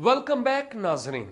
Welcome back नाजरीन।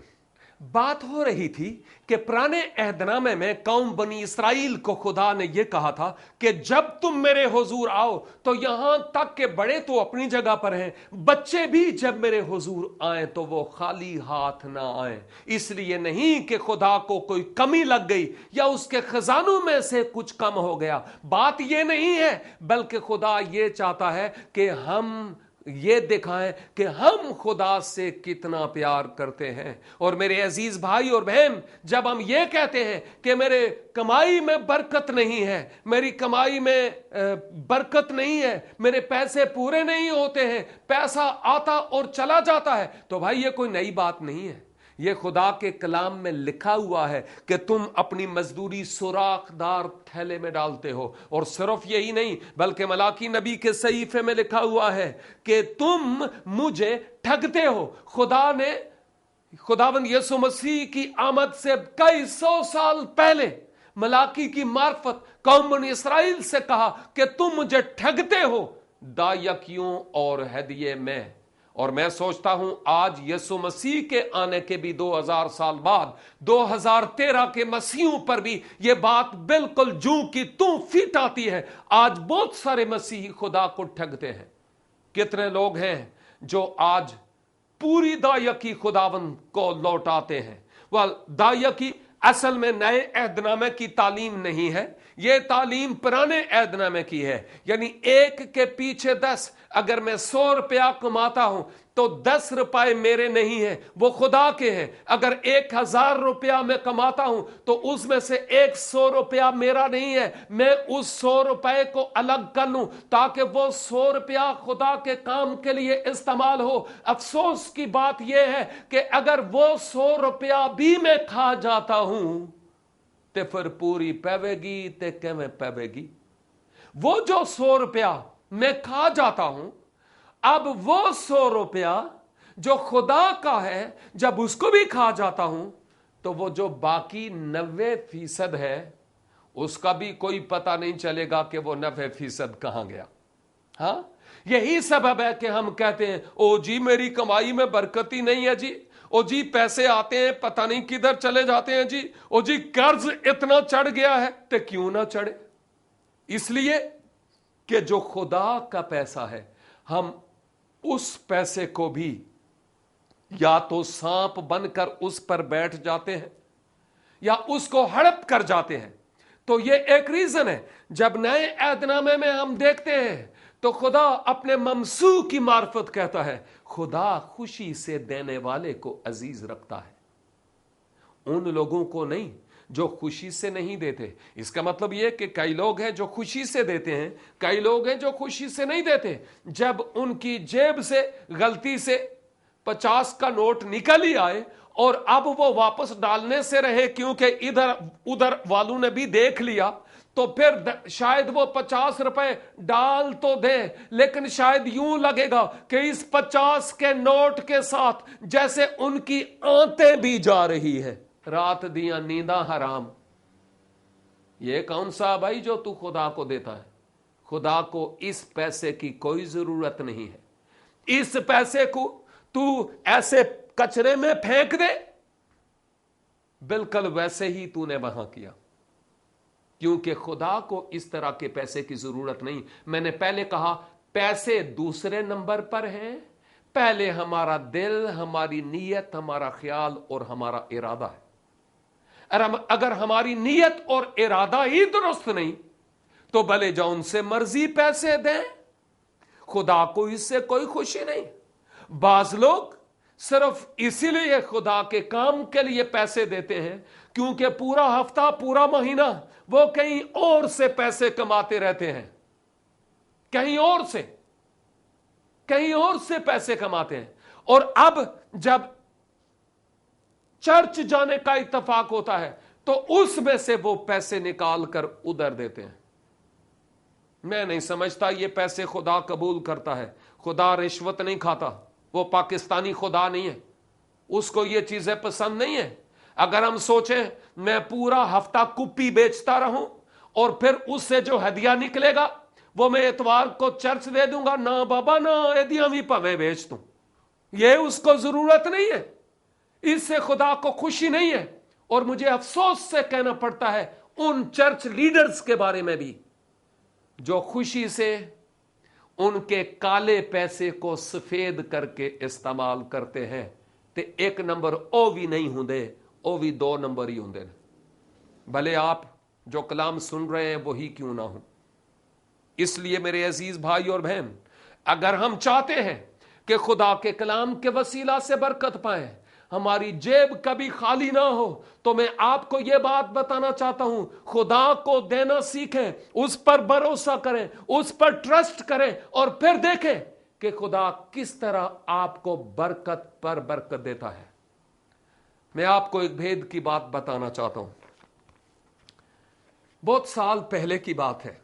बात हो रही थी कि पुराने अहदनामे में कौम बनी इसराइल को खुदा ने यह कहा था कि जब तुम मेरे हुजूर आओ तो यहां तक के बड़े तो अपनी जगह पर हैं, बच्चे भी जब मेरे हुजूर आए तो वो खाली हाथ ना आए। इसलिए नहीं कि खुदा को कोई कमी लग गई या उसके खजानों में से कुछ कम हो गया, बात यह नहीं है, बल्कि खुदा यह चाहता है कि हम ये दिखाएं कि हम खुदा से कितना प्यार करते हैं। और मेरे अजीज भाई और बहन, जब हम ये कहते हैं कि मेरे कमाई में बरकत नहीं है, मेरी कमाई में बरकत नहीं है, मेरे पैसे पूरे नहीं होते हैं, पैसा आता और चला जाता है, तो भाई ये कोई नई बात नहीं है। ये खुदा के कलाम में लिखा हुआ है कि तुम अपनी मजदूरी सुराखदार थैले में डालते हो। और सिर्फ यही नहीं, बल्कि मलाकी नबी के सहीफे में लिखा हुआ है कि तुम मुझे ठगते हो। खुदावंद यीशु मसीह की आमद से कई सौ साल पहले मलाकी की मार्फत कौम बनी इसराइल से कहा कि तुम मुझे ठगते हो दायकियों और हदिये में। और मैं सोचता हूं आज यीशु मसीह के आने के भी 2000 साल बाद 2013 के मसीहों पर भी यह बात बिल्कुल जू की तू फिट आती है। आज बहुत सारे मसीही खुदा को ठगते हैं। कितने लोग हैं जो आज पूरी दायकी खुदावंद को लौटाते हैं। वह दायकी असल में नए अहदनामे की तालीम नहीं है, यह तालीम पुराने अहदनामे की है। यानी एक के पीछे 10, अगर मैं 100 रुपया कमाता हूं तो 10 रुपए मेरे नहीं है, वो खुदा के हैं। अगर 1000 रुपया मैं कमाता हूं तो उसमें से 100 रुपया मेरा नहीं है, मैं उस 100 रुपए को अलग कर लूं ताकि वो 100 रुपया खुदा के काम के लिए इस्तेमाल हो। अफसोस की बात यह है कि अगर वो 100 रुपया भी मैं खा जाता हूं तो फिर पूरी पवेगी ते किवें पवेगी। वो जो 100 रुपया मैं खा जाता हूं, अब वो 100 रुपया जो खुदा का है, जब उसको भी खा जाता हूं तो वो जो बाकी 90% है उसका भी कोई पता नहीं चलेगा कि वो 90% कहां गया। हाँ, यही सबब है कि हम कहते हैं ओ जी मेरी कमाई में बरकत ही नहीं है जी, ओ जी पैसे आते हैं पता नहीं किधर चले जाते हैं जी, ओ जी कर्ज इतना चढ़ गया है। तो क्यों ना चढ़े? इसलिए कि जो खुदा का पैसा है, हम उस पैसे को भी या तो सांप बनकर उस पर बैठ जाते हैं या उसको हड़प कर जाते हैं। तो ये एक रीजन है। जब नए अहदनामे में हम देखते हैं तो खुदा अपने ममसू की मार्फत कहता है, खुदा खुशी से देने वाले को अजीज रखता है, उन लोगों को नहीं जो खुशी से नहीं देते। इसका मतलब यह कि कई लोग हैं जो खुशी से देते हैं, कई लोग हैं जो खुशी से नहीं देते। जब उनकी जेब से गलती से 50 का नोट निकल ही आए और अब वो वापस डालने से रहे क्योंकि इधर उधर वालों ने भी देख लिया, तो फिर शायद वो 50 रुपए डाल तो दे, लेकिन शायद यूं लगेगा कि इस 50 के नोट के साथ जैसे उनकी आंतें भी जा रही है, रात दिया नींदा हराम। ये कौन सा भाई जो तू खुदा को देता है? खुदा को इस पैसे की कोई जरूरत नहीं है। इस पैसे को तू ऐसे कचरे में फेंक दे, बिल्कुल वैसे ही तूने वहां किया, क्योंकि खुदा को इस तरह के पैसे की जरूरत नहीं। मैंने पहले कहा पैसे दूसरे नंबर पर हैं, पहले हमारा दिल, हमारी नीयत, हमारा ख्याल और हमारा इरादा है। अगर हमारी नीयत और इरादा ही दुरुस्त नहीं तो भले जो उनसे मर्जी पैसे दें, खुदा को इससे कोई खुशी नहीं। बाज लोग सिर्फ इसीलिए खुदा के काम के लिए पैसे देते हैं क्योंकि पूरा हफ्ता पूरा महीना वो कहीं और से पैसे कमाते रहते हैं, कहीं और से पैसे कमाते हैं। और अब जब चर्च जाने का इत्तेफाक होता है तो उसमें से वो पैसे निकाल कर उधर देते हैं। मैं नहीं समझता ये पैसे खुदा कबूल करता है। खुदा रिश्वत नहीं खाता, वो पाकिस्तानी खुदा नहीं है, उसको ये चीजें पसंद नहीं है। अगर हम सोचें मैं पूरा हफ्ता कुप्पी बेचता रहूं और फिर उससे जो हदिया निकलेगा वो मैं इतवार को चर्च दे दूंगा, ना बाबा ना, हदिया भी पवे बेच दूं। ये उसको जरूरत नहीं है, इससे खुदा को खुशी नहीं है। और मुझे अफसोस से कहना पड़ता है उन चर्च लीडर्स के बारे में भी जो खुशी से उनके काले पैसे को सफेद करके इस्तेमाल करते हैं। ते एक नंबर ओ भी नहीं होंगे, ओ भी 2 नंबर ही होंगे, भले आप जो कलाम सुन रहे हैं वही क्यों ना हो। इसलिए मेरे अजीज भाई और बहन, अगर हम चाहते हैं कि खुदा के कलाम के वसीला से बरकत पाए, हमारी जेब कभी खाली ना हो, तो मैं आपको यह बात बताना चाहता हूं, खुदा को देना सीखें, उस पर भरोसा करें, उस पर ट्रस्ट करें, और फिर देखें कि खुदा किस तरह आपको बरकत पर बरकत देता है। मैं आपको एक भेद की बात बताना चाहता हूं। बहुत साल पहले की बात है,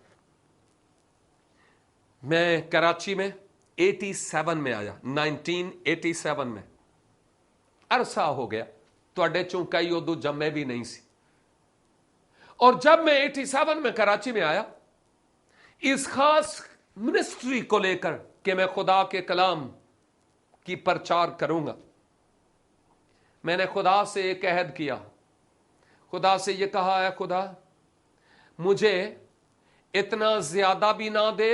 मैं कराची में 87 में आया, 1987 में। अरसा हो गया, तुहाडे चों कई उदू जम्मे भी नहीं सी। और जब मैं 87 में कराची में आया, इस खास मिनिस्ट्री को लेकर कि मैं खुदा के कलाम की प्रचार करूंगा, मैंने खुदा से एक अहद किया, खुदा से यह कहा है, खुदा मुझे इतना ज्यादा भी ना दे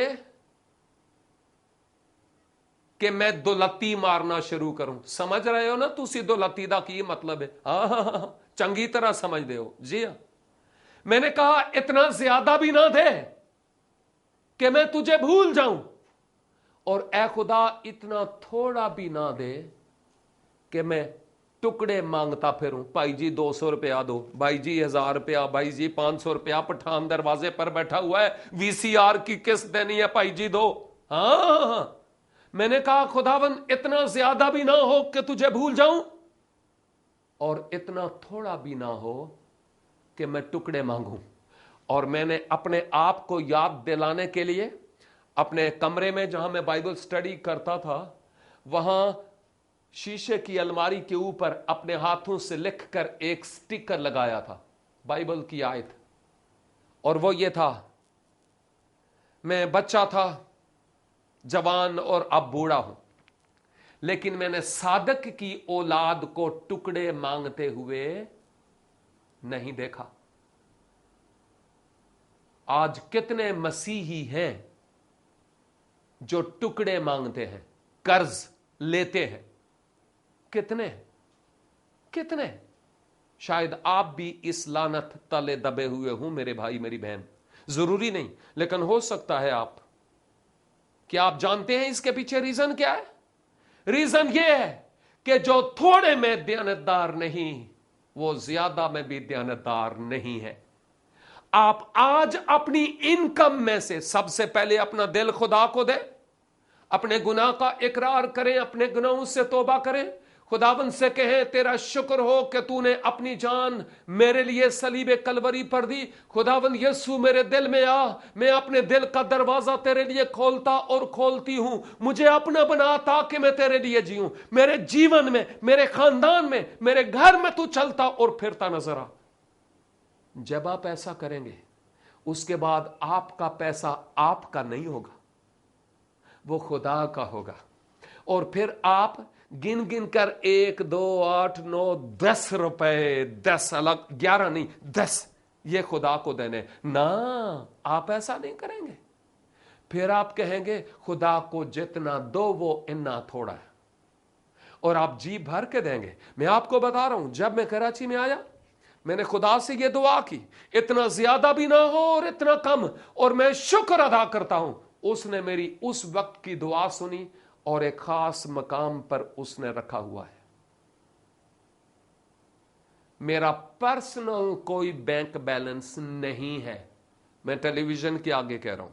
कि मैं दुलत्ती मारना शुरू करूं। समझ रहे हो ना तुसी दुलत्ती दा की मतलब है? हाँ, चंगी तरह समझते हो जी। हाँ, मैंने कहा इतना ज्यादा भी ना दे कि मैं तुझे भूल जाऊं, और ए खुदा इतना थोड़ा भी ना दे कि मैं टुकड़े मांगता फिरूं। भाई जी 200 रुपया दो, भाई जी 1000 रुपया, भाई जी 500 रुपया, पठान दरवाजे पर बैठा हुआ है, वीसीआर की किस्त देनी है, भाई जी दो। हाँ, मैंने कहा खुदावन इतना ज्यादा भी ना हो कि तुझे भूल जाऊं, और इतना थोड़ा भी ना हो कि मैं टुकड़े मांगूं। और मैंने अपने आप को याद दिलाने के लिए अपने कमरे में जहां मैं बाइबल स्टडी करता था, वहां शीशे की अलमारी के ऊपर अपने हाथों से लिखकर एक स्टिकर लगाया था, बाइबल की आयत। और वो ये था, मैं बच्चा था, जवान और अब बूढ़ा हूं, लेकिन मैंने सादक की औलाद को टुकड़े मांगते हुए नहीं देखा। आज कितने मसीही हैं जो टुकड़े मांगते हैं, कर्ज लेते हैं? कितने कितने? शायद आप भी इस लानत तले दबे हुए हो मेरे भाई मेरी बहन, जरूरी नहीं, लेकिन हो सकता है आप। क्या आप जानते हैं इसके पीछे रीजन क्या है? रीजन यह है कि जो थोड़े में दयानतदार नहीं, वो ज्यादा में भी दयानतदार नहीं है। आप आज अपनी इनकम में से सबसे पहले अपना दिल खुदा को दे, अपने गुनाह का इकरार करें, अपने गुनाहों से तौबा करें, खुदावन से कहें तेरा शुक्र हो कि तूने अपनी जान मेरे लिए सलीबे कलवरी पर दी। खुदावन यीशु मेरे दिल में आ, मैं अपने दिल का दरवाजा तेरे लिए खोलता और खोलती हूं, मुझे अपना बना ताकि मैं तेरे लिए जीऊं, मेरे जीवन में, मेरे खानदान में, मेरे घर में तू चलता और फिरता नजर आ। जब आप ऐसा करेंगे, उसके बाद आपका पैसा आपका नहीं होगा, वो खुदा का होगा। और फिर आप गिन गिन कर 1 2 8 9 10 रुपए, 10 अलग, 11 नहीं 10 ये खुदा को देने ना, आप ऐसा नहीं करेंगे। फिर आप कहेंगे खुदा को जितना दो वो इतना थोड़ा है, और आप जी भर के देंगे। मैं आपको बता रहा हूं, जब मैं कराची में आया, मैंने खुदा से ये दुआ की, इतना ज्यादा भी ना हो और इतना कम, और मैं शुक्र अदा करता हूं, उसने मेरी उस वक्त की दुआ सुनी और एक खास मकाम पर उसने रखा हुआ है। मेरा पर्सनल कोई बैंक बैलेंस नहीं है, मैं टेलीविजन के आगे कह रहा हूं,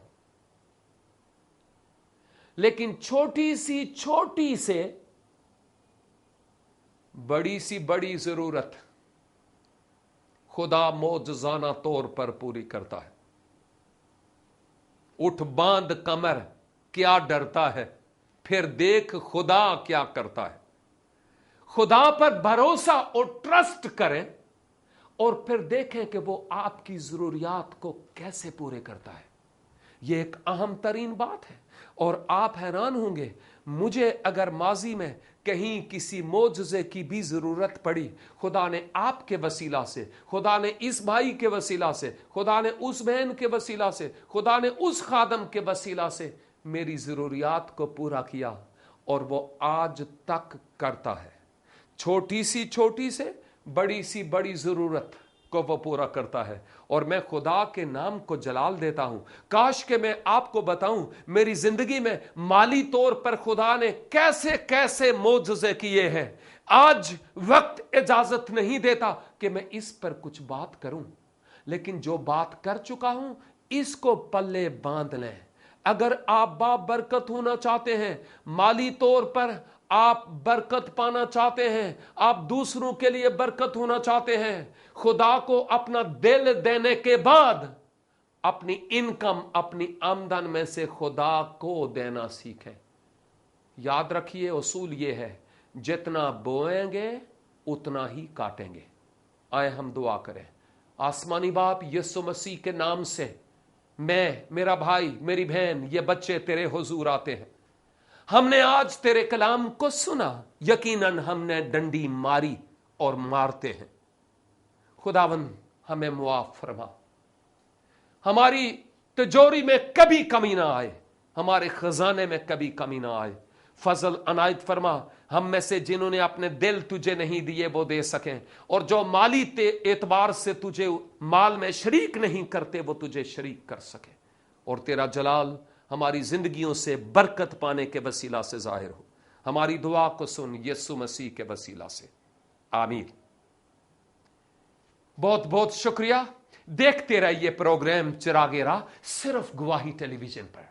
लेकिन छोटी से बड़ी जरूरत खुदा मौजजाना तौर पर पूरी करता है। उठ बांध कमर, क्या डरता है, फिर देख खुदा क्या करता है। खुदा पर भरोसा और ट्रस्ट करें, और फिर देखें कि वो आपकी जरूरियात को कैसे पूरे करता है। ये एक अहम तरीन बात है। और आप हैरान होंगे, मुझे अगर माजी में कहीं किसी मोजज़े की भी जरूरत पड़ी, खुदा ने आपके वसीला से, खुदा ने इस भाई के वसीला से, खुदा ने उस बहन के वसीला से, खुदा ने उस खादम के वसीला से मेरी जरूरियात को पूरा किया, और वो आज तक करता है। छोटी से बड़ी जरूरत को वो पूरा करता है। और मैं खुदा के नाम को जलाल देता हूं। काश के मैं आपको बताऊं मेरी जिंदगी में माली तौर पर खुदा ने कैसे कैसे मोजज़े किए हैं। आज वक्त इजाजत नहीं देता कि मैं इस पर कुछ बात करूं, लेकिन जो बात कर चुका हूं इसको पल्ले बांध लें। अगर आप बाप बरकत होना चाहते हैं, माली तौर पर आप बरकत पाना चाहते हैं, आप दूसरों के लिए बरकत होना चाहते हैं, खुदा को अपना दिल देने के बाद अपनी इनकम, अपनी आमदन में से खुदा को देना सीखें। याद रखिए, उसूल ये है, जितना बोएंगे उतना ही काटेंगे। आए हम दुआ करें। आसमानी बाप, यीशु मसीह के नाम से मैं, मेरा भाई, मेरी बहन, ये बच्चे तेरे हुजूर आते हैं। हमने आज तेरे कलाम को सुना, यकीनन हमने डंडी मारी और मारते हैं। खुदावन हमें मुआफ फरमा, हमारी तिजोरी में कभी कमी ना आए, हमारे खजाने में कभी कमी ना आए। फजल अनायत फरमा, हम में से जिन्होंने अपने दिल तुझे नहीं दिए वो दे सकें, और जो माली एतबार से तुझे माल में शरीक नहीं करते वो तुझे शरीक कर सके, और तेरा जलाल हमारी जिंदगियों से बरकत पाने के वसीला से जाहिर हो। हमारी दुआ को सुन यीशु मसीह के वसीला से, आमीन। बहुत बहुत शुक्रिया। देखते रहिए प्रोग्राम चिरागे राह, सिर्फ गवाही टेलीविजन पर।